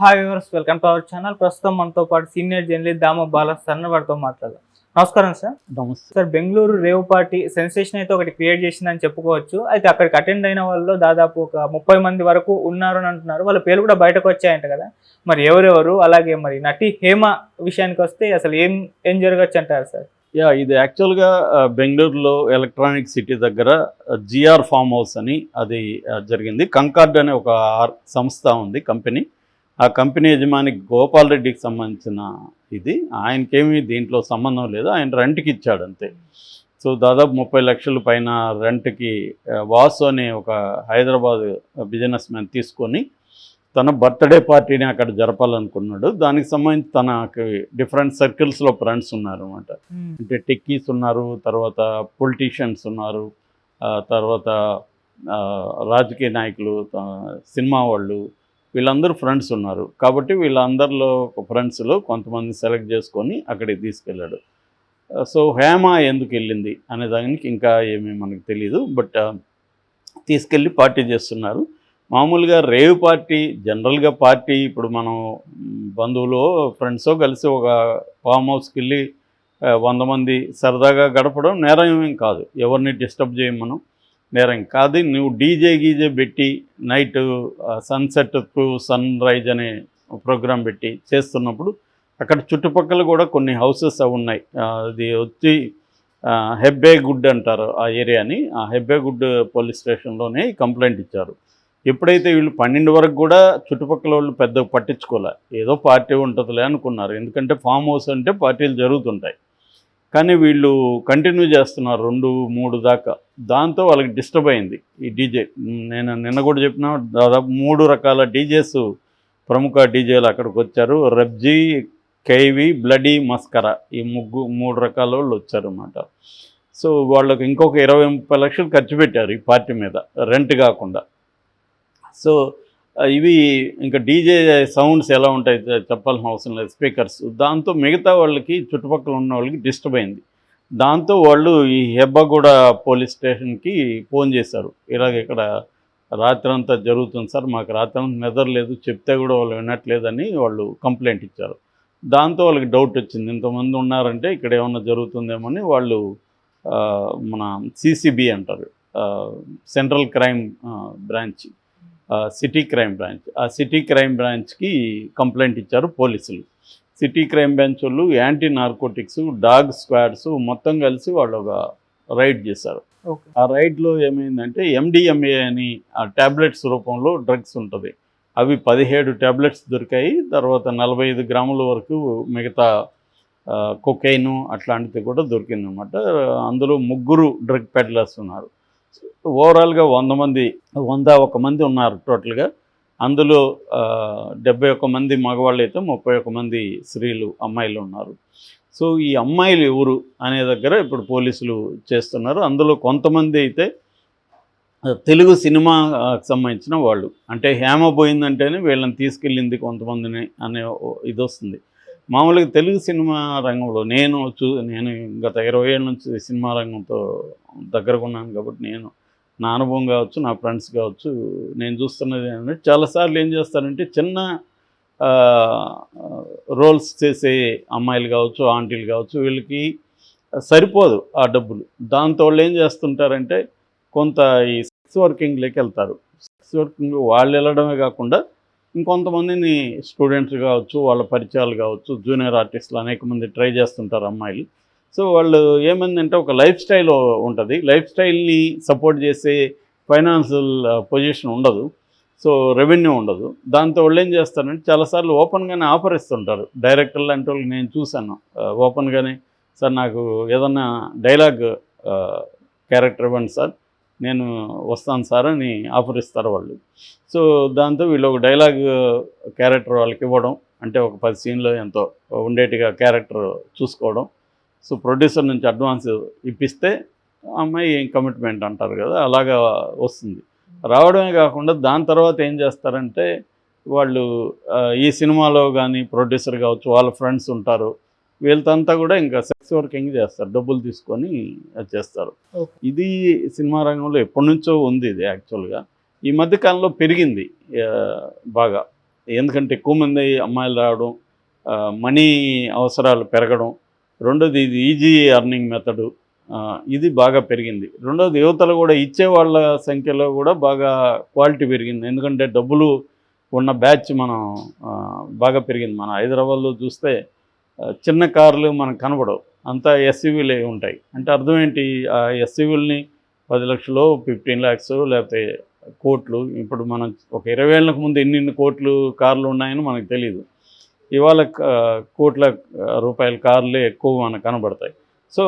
Hi viewers, welcome to our channel. ప్రస్తుతం మనతో పాటు సీనియర్ జర్నలిస్ట్ దామ బాల వారితో మాట్లాడదాం. నమస్కారం సార్. నమస్తే. Sir, Bengaluru rave party sensation అయితే ఒకటి క్రియేట్ చేసిందని చెప్పుకోవచ్చు. అయితే అక్కడికి అటెండ్ అయిన వాళ్ళు దాదాపు ఒక 30 మంది వరకు ఉన్నారు అని అంటున్నారు. వాళ్ళ పేర్లు కూడా బయటకు వచ్చాయంట కదా. మరి ఎవరెవరు, అలాగే మరి నటి హేమ విషయానికి వస్తే అసలు ఏం జరగచ్చు అంటారు సార్? ఇది యాక్చువల్గా బెంగళూరులో ఎలక్ట్రానిక్ సిటీ దగ్గర జిఆర్ ఫామ్ హౌస్ అని అది జరిగింది. కంకార్డ్ అనే ఒక సంస్థ ఉంది, కంపెనీ. ఆ కంపెనీ యజమాని గోపాల్ రెడ్డికి సంబంధించిన ఇది. ఆయనకేమీ దీంట్లో సంబంధం లేదు, ఆయన రెంట్కి ఇచ్చాడు అంతే. సో దాదాపు 30 లక్షల పైన రెంట్కి వాసు అనే ఒక హైదరాబాద్ బిజినెస్ మ్యాన్ తీసుకొని తన బర్త్డే పార్టీని అక్కడ జరపాలనుకున్నాడు. దానికి సంబంధించి తనకి డిఫరెంట్ సర్కిల్స్లో ఫ్రెండ్స్ ఉన్నారు అనమాట. అంటే టెక్కీస్ ఉన్నారు, తర్వాత పొలిటీషియన్స్ ఉన్నారు, తర్వాత రాజకీయ నాయకులు, సినిమా వాళ్ళు, వీళ్ళందరూ ఫ్రెండ్స్ ఉన్నారు. కాబట్టి వీళ్ళందరిలో ఫ్రెండ్స్లో కొంతమంది సెలెక్ట్ చేసుకొని అక్కడికి తీసుకెళ్ళాడు. సో హేమ ఎందుకు వెళ్ళింది అనే దానికి ఇంకా ఏమీ మనకు తెలీదు. బట్ తీసుకెళ్ళి పార్టీ చేస్తున్నారు. మామూలుగా రేవ్ పార్టీ, జనరల్గా పార్టీ ఇప్పుడు మనం బంధువులు ఫ్రెండ్సో కలిసి ఒక ఫామ్ హౌస్కి వెళ్ళి 100 మంది సరదాగా గడపడం నేరం ఏం కాదు. ఎవరిని డిస్టర్బ్ చేయం మనం, నేరం కాదు. నువ్వు డీజే పెట్టి night sunset to sunrise అనే ప్రోగ్రాం పెట్టి చేస్తున్నప్పుడు అక్కడ చుట్టుపక్కల కూడా కొన్ని హౌసెస్ అవి ఉన్నాయి. అది వచ్చి హెబ్బేగుడ్ అంటారు ఆ ఏరియాని. ఆ హెబ్బేగుడ్ పోలీస్ స్టేషన్లోనే కంప్లైంట్ ఇచ్చారు. ఎప్పుడైతే వీళ్ళు 12 వరకు కూడా చుట్టుపక్కల వాళ్ళు పెద్ద పట్టించుకోలే, ఏదో పార్టీ ఉంటుందిలే అనుకున్నారు. ఎందుకంటే ఫామ్ హౌస్ అంటే పార్టీలు జరుగుతుంటాయి. కానీ వీళ్ళు కంటిన్యూ చేస్తున్నారు 2-3 దాకా. దాంతో వాళ్ళకి డిస్టర్బ్ అయింది ఈ డీజే. నేను నిన్న కూడా చెప్పిన దాదాపు 3 రకాల డీజేస్, ప్రముఖ డీజేలు అక్కడికి వచ్చారు. రబ్జీ, కైవి, బ్లడీ, మస్కరా, ఈ 3 రకాల వాళ్ళు వచ్చారన్నమాట. సో వాళ్ళకి ఇంకొక 20-30 లక్షలు ఖర్చు పెట్టారు ఈ పార్టీ మీద, రెంట్ కాకుండా. సో ఇవి ఇంకా డీజే సౌండ్స్ ఎలా ఉంటాయి చెప్పాల్సిన అవసరం లేదు, స్పీకర్స్. దాంతో మిగతా వాళ్ళకి, చుట్టుపక్కల ఉన్న వాళ్ళకి డిస్టర్బ్ అయింది. దాంతో వాళ్ళు ఈ హెబ్బగూడ పోలీస్ స్టేషన్కి ఫోన్ చేశారు. ఇలాగ ఇక్కడ రాత్రంతా జరుగుతుంది సార్, మాకు రాత్రంతా నిద్రలేదు, చెప్తే కూడా వాళ్ళు వినట్లేదని వాళ్ళు కంప్లైంట్ ఇచ్చారు. దాంతో వాళ్ళకి డౌట్ వచ్చింది, ఇంతమంది ఉన్నారంటే ఇక్కడ ఏమన్నా జరుగుతుందేమని వాళ్ళు మన సిసిబి అంటారు, central crime branch, city crime branch, ఆ సిటీ క్రైమ్ బ్రాంచ్కి కంప్లైంట్ ఇచ్చారు పోలీసులు. సిటీ క్రైమ్ బ్రాంచ్ వాళ్ళు యాంటీ నార్కోటిక్స్, డాగ్ స్క్వాడ్స్ మొత్తం కలిసి వాళ్ళు ఒక రైడ్ చేశారు. ఆ రైడ్లో ఏమైందంటే ఎండిఎంఏ అని ఆ ట్యాబ్లెట్స్ రూపంలో డ్రగ్స్ ఉంటుంది, అవి 17 ట్యాబ్లెట్స్ దొరికాయి. తర్వాత 45 గ్రాముల వరకు మిగతా కొకైను అట్లాంటిది కూడా దొరికిందన్నమాట. అందులో 3 డ్రగ్ పెడ్లర్స్ ఉన్నారు. ఓవరాల్గా 101 మంది ఉన్నారు టోటల్గా. అందులో 71 మంది మగవాళ్ళు అయితే 31 మంది స్త్రీలు, అమ్మాయిలు ఉన్నారు. సో ఈ అమ్మాయిలు ఎవరు అనే దగ్గర ఇప్పుడు పోలీసులు చేస్తున్నారు. అందులో కొంతమంది అయితే తెలుగు సినిమాకి సంబంధించిన వాళ్ళు, అంటే హేమ పోయిందంటేనే వీళ్ళని తీసుకెళ్ళింది కొంతమందిని అనే ఇది వస్తుంది. మామూలుగా తెలుగు సినిమా రంగంలో నేను గత 20 ఏళ్ళ నుంచి సినిమా రంగంతో దగ్గరగా ఉన్నాను కాబట్టి నా అనుభవం కావచ్చు, నా ఫ్రెండ్స్ కావచ్చు, నేను చూస్తున్నది ఏంటంటే చాలాసార్లు ఏం చేస్తారంటే చిన్న రోల్స్ చేసే అమ్మాయిలు కావచ్చు, ఆంటీలు కావచ్చు, వీళ్ళకి సరిపోదు ఆ డబ్బులు. దాంతో వాళ్ళు ఏం చేస్తుంటారంటే కొంత ఈ సెక్స్ వర్కింగ్లోకి వెళ్తారు. సెక్స్ వర్కింగ్ వాళ్ళు వెళ్ళడమే కాకుండా ఇంకొంతమందిని స్టూడెంట్స్ కావచ్చు, వాళ్ళ పరిచయాలు కావచ్చు, జూనియర్ ఆర్టిస్టులు అనేక మంది ట్రై చేస్తుంటారు అమ్మాయిలు. సో వాళ్ళు ఏమైందంటే ఒక లైఫ్ స్టైల్ ఉంటుంది, లైఫ్ స్టైల్ని సపోర్ట్ చేసే ఫైనాన్షియల్ పొజిషన్ ఉండదు, సో రెవెన్యూ ఉండదు. దాంతో వాళ్ళు ఏం చేస్తారంటే చాలాసార్లు ఓపెన్గానే ఆఫర్ ఇస్తుంటారు. డైరెక్టర్లు అంటే వాళ్ళకి నేను చూశాను ఓపెన్గానే, సార్ నాకు ఏదన్నా డైలాగ్ క్యారెక్టర్ ఇవ్వండి సార్, నేను వస్తాను సార్ అని ఆఫర్ ఇస్తారు వాళ్ళు. సో దాంతో వీళ్ళు ఒక డైలాగ్ క్యారెక్టర్ వాళ్ళకి ఇవ్వడం, అంటే ఒక 10 సీన్లో ఎంతో ఉండేట్టుగా క్యారెక్టర్ చూసుకోవడం. సో ప్రొడ్యూసర్ నుంచి అడ్వాన్స్ ఇప్పిస్తే అమ్మాయి కమిట్మెంట్ అంటారు కదా, అలాగా వస్తుంది. రావడమే కాకుండా దాని తర్వాత ఏం చేస్తారంటే వాళ్ళు ఈ సినిమాలో కానీ ప్రొడ్యూసర్ కావచ్చు, వాళ్ళ ఫ్రెండ్స్ ఉంటారు, వీళ్ళంతా కూడా ఇంకా సెక్స్ వర్కింగ్ చేస్తారు, డబ్బులు తీసుకొని చేస్తారు. ఇది సినిమా రంగంలో ఎప్పటి నుంచో ఉంది ఇది. యాక్చువల్గా ఈ మధ్యకాలంలో పెరిగింది బాగా. ఎందుకంటే ఎక్కువ మంది అమ్మాయిలు రావడం, మనీ అవసరాలు పెరగడం, రెండోది ఇది ఈజీ ఎర్నింగ్ మెథడు, ఇది బాగా పెరిగింది. రెండోది యువతలు కూడా ఇచ్చేవాళ్ళ సంఖ్యలో కూడా బాగా క్వాలిటీ పెరిగింది. ఎందుకంటే డబ్బులు ఉన్న బ్యాచ్ మనం బాగా పెరిగింది. మన హైదరాబాద్లో చూస్తే చిన్న కార్లు మనకు కనబడవు, అంతా ఎస్యూవీలే ఉంటాయి. అంటే అర్థం ఏంటి, ఆ ఎస్యూవీలని 10 లక్షలు 15 lakhs లేకపోతే కోట్లు, ఇప్పుడు మనం ఒక 20 ఏళ్ళకు ముందు ఎన్ని కోట్లు కార్లు ఉన్నాయని మనకు తెలియదు. ఇవాళ కోట్ల రూపాయల కార్లే ఎక్కువ మనకు కనబడతాయి. సో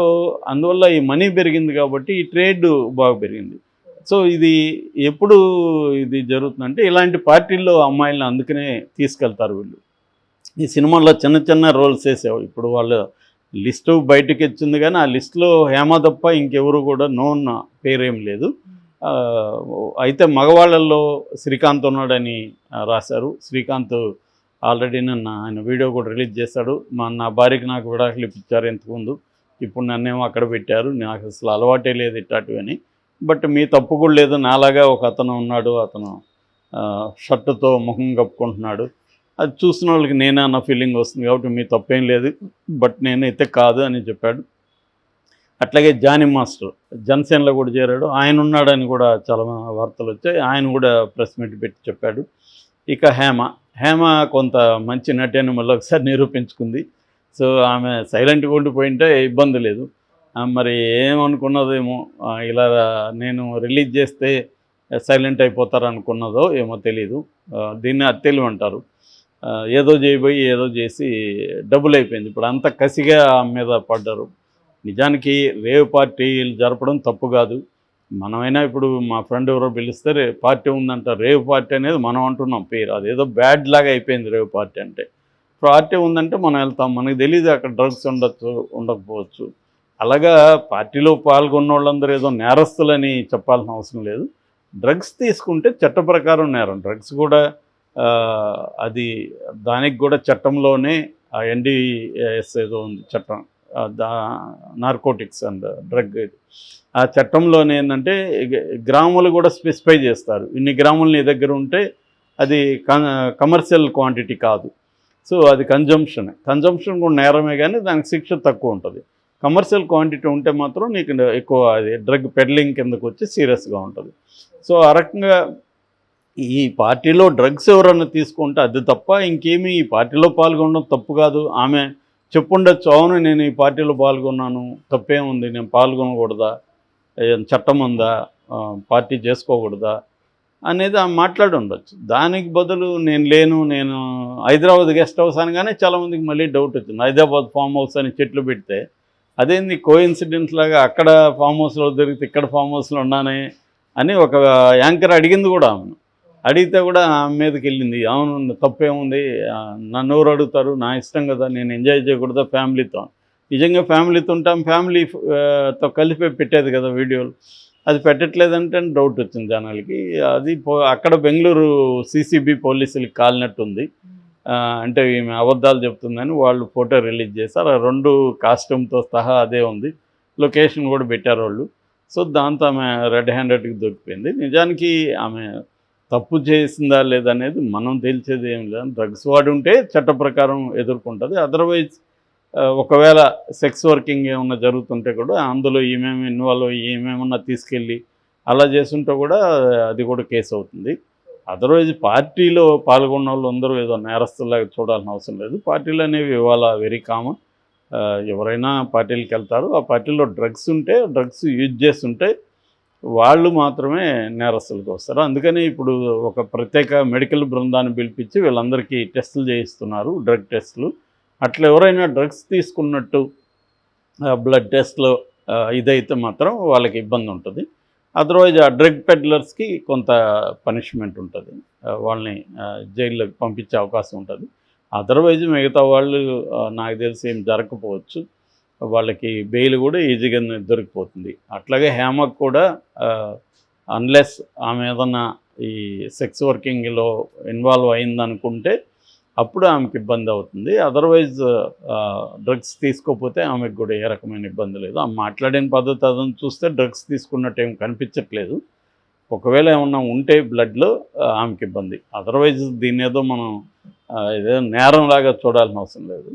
అందువల్ల ఈ మనీ పెరిగింది కాబట్టి ఈ ట్రేడ్ బాగా పెరిగింది. సో ఇది ఎప్పుడు ఇది జరుగుతుందంటే ఇలాంటి పార్టీల్లో అమ్మాయిలను అందుకనే తీసుకెళ్తారు వీళ్ళు. ఈ సినిమాల్లో చిన్న చిన్న రోల్స్ వేసేవాళ్ళు. ఇప్పుడు వాళ్ళ లిస్టు బయటకు వచ్చింది కానీ ఆ లిస్టులో హేమ తప్ప ఇంకెవరు కూడా నోన్ పేరేం లేదు. అయితే మగవాళ్ళల్లో శ్రీకాంత్ ఉన్నాడని రాశారు. శ్రీకాంత్ ఆల్రెడీ ఆయన వీడియో కూడా రిలీజ్ చేశాడు. నా భార్యకి నాకు విడాకులు ఇప్పించారు ఇంతకుముందు, ఇప్పుడు నన్నేమో అక్కడ పెట్టారు, నాకు అసలు అలవాటే లేదు ఇట్లాంటివని. బట్ మీ తప్పు కూడా లేదు, నాలాగా ఒక అతను ఉన్నాడు, అతను షర్టుతో ముఖం కప్పుకుంటున్నాడు, అది చూసిన వాళ్ళకి నేనే అన్న ఫీలింగ్ వస్తుంది, కాబట్టి మీ తప్పేం లేదు, బట్ నేనైతే కాదు అని చెప్పాడు. అట్లాగే జానీ మాస్టర్ జనసేనలో కూడా చేరాడు, ఆయన ఉన్నాడని కూడా చాలా వార్తలు వచ్చాయి, ఆయన కూడా ప్రెస్ మీట్ పెట్టి చెప్పాడు. ఇక హేమ కొంత మంచి నటి అని మళ్ళీ ఒకసారి నిరూపించుకుంది. సో ఆమె సైలెంట్గా ఉండిపోయింటే ఇబ్బంది లేదు. మరి ఏమనుకున్నదేమో, ఇలా నేను రిలీజ్ చేస్తే సైలెంట్ అయిపోతారు అనుకున్నదో ఏమో తెలీదు. దీన్ని అత్తెలు అంటారు. ఏదో చేయబోయి ఏదో చేసి డబుల్ అయిపోయింది. ఇప్పుడు అంత కసిగా ఆమె మీద పడ్డారు. నిజానికి రేవ్ పార్టీలు జరపడం తప్పు కాదు. మనమైనా ఇప్పుడు మా ఫ్రెండ్ ఎవరో పిలిస్తే పార్టీ ఉందంట, రేవ్ పార్టీ అనేది మనం అంటున్నాం పేరు, అదేదో బ్యాడ్ లాగా అయిపోయింది రేవ్ పార్టీ అంటే. పార్టీ ఉందంటే మనం వెళ్తాం, మనకు తెలియదు అక్కడ డ్రగ్స్ ఉండొచ్చు ఉండకపోవచ్చు. అలాగా పార్టీలో పాల్గొన్న వాళ్ళందరూ ఏదో నేరస్తులని చెప్పాల్సిన అవసరం లేదు. డ్రగ్స్ తీసుకుంటే చట్ట ప్రకారం నేరం. డ్రగ్స్ కూడా అది దానికి కూడా చట్టంలోనే NDS ఏదో ఉంది చట్టం, నార్కోటిక్స్ అండ్ డ్రగ్. ఆ చట్టంలోనే ఏంటంటే గ్రాములు కూడా స్పెసిఫై చేస్తారు, ఇన్ని గ్రాములు నీ దగ్గర ఉంటే అది కమర్షియల్ క్వాంటిటీ కాదు. సో అది కన్జంప్షన్ కూడా నేరమే, కానీ దానికి శిక్ష తక్కువ ఉంటుంది. కమర్షియల్ క్వాంటిటీ ఉంటే మాత్రం నీకు ఎక్కువ అది డ్రగ్ పెడ్లింగ్ కిందకు వచ్చి సీరియస్గా ఉంటుంది. సో ఆ రకంగా ఈ పార్టీలో డ్రగ్స్ ఎవరన్నా తీసుకుంటే అది తప్ప ఇంకేమీ ఈ పార్టీలో పాల్గొనడం తప్పు కాదు. ఆమె చెప్పుండొచ్చు, అవును నేను ఈ పార్టీలో పాల్గొన్నాను, తప్పేముంది, నేను పాల్గొనకూడదా, చట్టం ఉందా, పార్టీ చేసుకోకూడదా అనేది ఆమె మాట్లాడి ఉండొచ్చు. దానికి బదులు నేను హైదరాబాద్ గెస్ట్ హౌస్ అనగానే చాలామందికి మళ్ళీ డౌట్ వచ్చింది. హైదరాబాద్ ఫామ్ హౌస్ అని చెట్లు పెడితే అదేంది కోఇన్సిడెంట్ లాగా అక్కడ ఫామ్ హౌస్లో దొరికితే ఇక్కడ ఫామ్ హౌస్లో ఉన్నానే అని ఒక యాంకర్ అడిగింది కూడా ఆమెను. అడిగితే కూడా ఆమె మీదకి వెళ్ళింది, అవును తప్పేముంది, నన్ను ఎవరు అడుగుతారు, నా ఇష్టం కదా, నేను ఎంజాయ్ చేయకూడదా ఫ్యామిలీతో. నిజంగా ఫ్యామిలీతో ఉంటాం, ఫ్యామిలీతో కలిపి పెట్టేది కదా వీడియోలు, అది పెట్టట్లేదంటే డౌట్ వచ్చింది జనాలకి. అది అక్కడ బెంగళూరు CCB పోలీసులకి కాలినట్టుంది. అంటే ఈమె అబద్ధాలు చెప్తుందని వాళ్ళు ఫోటో రిలీజ్ చేశారు. ఆ 2 కాస్ట్యూమ్తో సహా అదే ఉంది, లొకేషన్ కూడా పెట్టారు వాళ్ళు. సో దాంతో ఆమె రెడ్ హ్యాండెడ్కి దొరికిపోయింది. నిజానికి ఆమె తప్పు చేసిందా లేదనేది మనం తెలిసేది ఏం లేదు. డ్రగ్స్ వాడి ఉంటే చట్ట ప్రకారం ఎదుర్కొంటుంది. అదర్వైజ్ ఒకవేళ సెక్స్ వర్కింగ్ ఏమన్నా జరుగుతుంటే కూడా అందులో ఏమేమి ఇన్వాల్వ్ అయ్యి ఏమేమన్నా తీసుకెళ్ళి అలా చేస్తుంటే కూడా అది కూడా కేసు అవుతుంది. అదర్వైజ్ పార్టీలో పాల్గొన్న వాళ్ళు అందరూ ఏదో నేరస్తులాగా చూడాల్సిన అవసరం లేదు. పార్టీలు అనేవి ఇవాళ వెరీ కామన్. ఎవరైనా పార్టీలకు వెళ్తారు, ఆ పార్టీలో డ్రగ్స్ యూజ్ చేస్తుంటే వాళ్ళు మాత్రమే నేరస్తులకు వస్తారు. అందుకని ఇప్పుడు ఒక ప్రత్యేక మెడికల్ బృందాన్ని పిలిపించి వీళ్ళందరికీ టెస్టులు చేయిస్తున్నారు, డ్రగ్ టెస్టులు. అట్లా ఎవరైనా డ్రగ్స్ తీసుకున్నట్టు బ్లడ్ టెస్ట్లో ఇదైతే మాత్రం వాళ్ళకి ఇబ్బంది ఉంటుంది. అదర్వైజ్ ఆ డ్రగ్ పెడ్లర్స్కి కొంత పనిష్మెంట్ ఉంటుంది, వాళ్ళని జైల్లోకి పంపించే అవకాశం ఉంటుంది. అదర్వైజ్ మిగతా వాళ్ళు నాకు తెలిసి ఏం జరగకపోవచ్చు, వాళ్ళకి బెయిల్ కూడా ఈజీగా దొరికిపోతుంది. అట్లాగే హేమకు కూడా అన్లెస్ ఆమె ఏదన్నా ఈ సెక్స్ వర్కింగ్లో ఇన్వాల్వ్ అయిందనుకుంటే అప్పుడు ఆమెకి ఇబ్బంది అవుతుంది. అదర్వైజ్ డ్రగ్స్ తీసుకోకపోతే ఆమెకు కూడా ఏ రకమైన ఇబ్బంది లేదు. ఆమె మాట్లాడిన పద్ధతి అదని చూస్తే డ్రగ్స్ తీసుకున్నట్టు ఏం కనిపించట్లేదు. ఒకవేళ ఏమన్నా ఉంటే బ్లడ్లో ఆమెకి ఇబ్బంది. అదర్వైజ్ దీన్ని ఏదో మనం ఇదే నేరంలాగా చూడాల్సిన అవసరం లేదు.